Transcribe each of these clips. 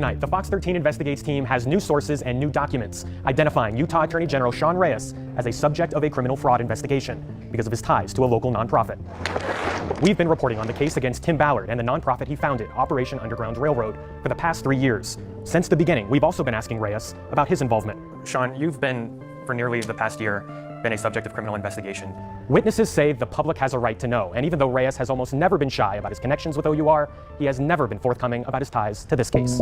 Tonight, the Fox 13 Investigates team has new sources and new documents identifying Utah Attorney General Sean Reyes as a subject of a criminal fraud investigation because of his ties to a local nonprofit. We've been reporting on the case against Tim Ballard and the nonprofit he founded, Operation Underground Railroad, for the past 3 years. Since the beginning, we've also been asking Reyes about his involvement. Sean, you've been, for nearly the past year, been a subject of criminal investigation. Witnesses say the public has a right to know, and even though Reyes has almost never been shy about his connections with OUR, he has never been forthcoming about his ties to this case.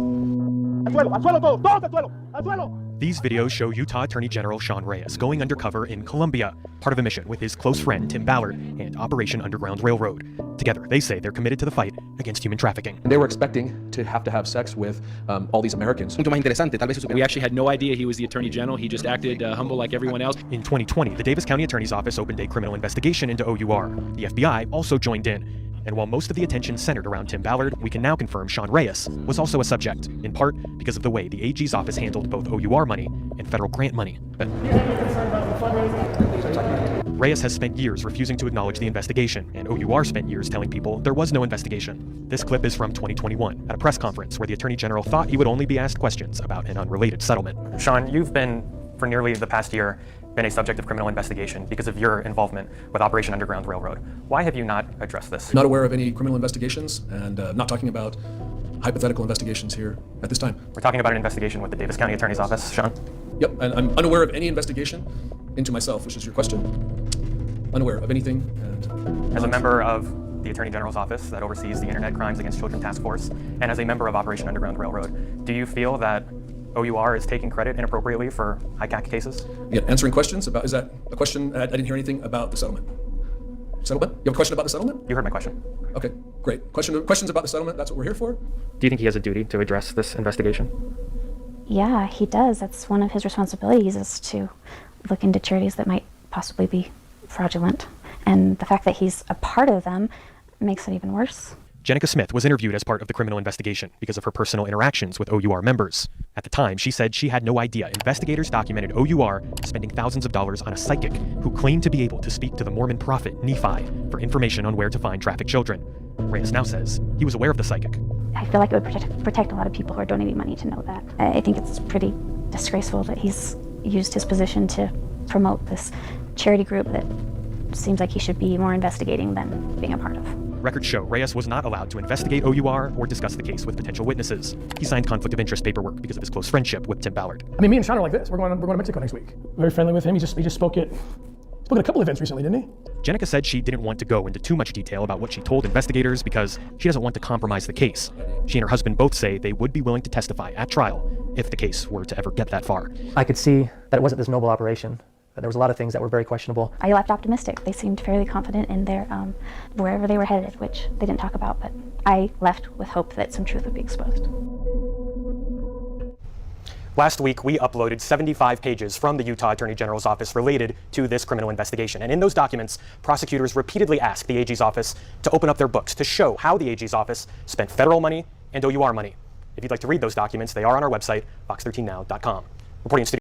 These videos show Utah Attorney General Sean Reyes going undercover in Colombia, part of a mission with his close friend Tim Ballard and Operation Underground Railroad. Together, they say they're committed to the fight against human trafficking. They were expecting to have sex with all these Americans. We actually had no idea he was the Attorney General. He just acted humble like everyone else. In 2020, the Davis County Attorney's Office opened a criminal investigation into OUR. The FBI also joined in. And while most of the attention centered around Tim Ballard, we can now confirm Sean Reyes was also a subject, in part because of the way the AG's office handled both OUR money and federal grant money. Reyes has spent years refusing to acknowledge the investigation, and OUR spent years telling people there was no investigation. This clip is from 2021, at a press conference where the Attorney General thought he would only be asked questions about an unrelated settlement. Sean, you've been, for nearly the past year, been a subject of criminal investigation because of your involvement with Operation Underground Railroad. Why have you not addressed this? Not aware of any criminal investigations, and not talking about hypothetical investigations here at this time. We're talking about an investigation with the Davis County Attorney's Office, Sean. Yep, and I'm unaware of any investigation into myself, which is your question. Unaware of anything. And as a member of the Attorney General's Office that oversees the Internet Crimes Against Children Task Force, and as a member of Operation Underground Railroad, do you feel that OUR is taking credit inappropriately for ICAC cases? Yeah, answering questions about, is that a question? I didn't hear anything about the settlement. Settlement? You have a question about the settlement? You heard my question. Okay, great. Questions about the settlement, that's what we're here for? Do you think he has a duty to address this investigation? Yeah, he does. That's one of his responsibilities, is to look into charities that might possibly be fraudulent. And the fact that he's a part of them makes it even worse. Jenica Smith was interviewed as part of the criminal investigation because of her personal interactions with OUR members. At the time, she said she had no idea investigators documented OUR spending thousands of dollars on a psychic who claimed to be able to speak to the Mormon prophet Nephi for information on where to find trafficked children. Reyes now says he was aware of the psychic. I feel like it would protect a lot of people who are donating money to know that. I think it's pretty disgraceful that he's used his position to promote this charity group that seems like he should be more investigating than being a part of. Records show Reyes was not allowed to investigate OUR or discuss the case with potential witnesses. He signed conflict of interest paperwork because of his close friendship with Tim Ballard. I mean, me and Sean are like this. We're going to Mexico next week. Very friendly with him. He just spoke at a couple events recently, didn't he? Jenica said she didn't want to go into too much detail about what she told investigators because she doesn't want to compromise the case. She and her husband both say they would be willing to testify at trial if the case were to ever get that far. I could see that it wasn't this noble operation. There was a lot of things that were very questionable. I left optimistic. They seemed fairly confident in their wherever they were headed, which they didn't talk about, but I left with hope that some truth would be exposed. Last week, we uploaded 75 pages from the Utah Attorney General's office related to this criminal investigation. And in those documents, prosecutors repeatedly asked the AG's office to open up their books to show how the AG's office spent federal money and OUR money. If you'd like to read those documents, they are on our website, fox13now.com. Reporting in studio.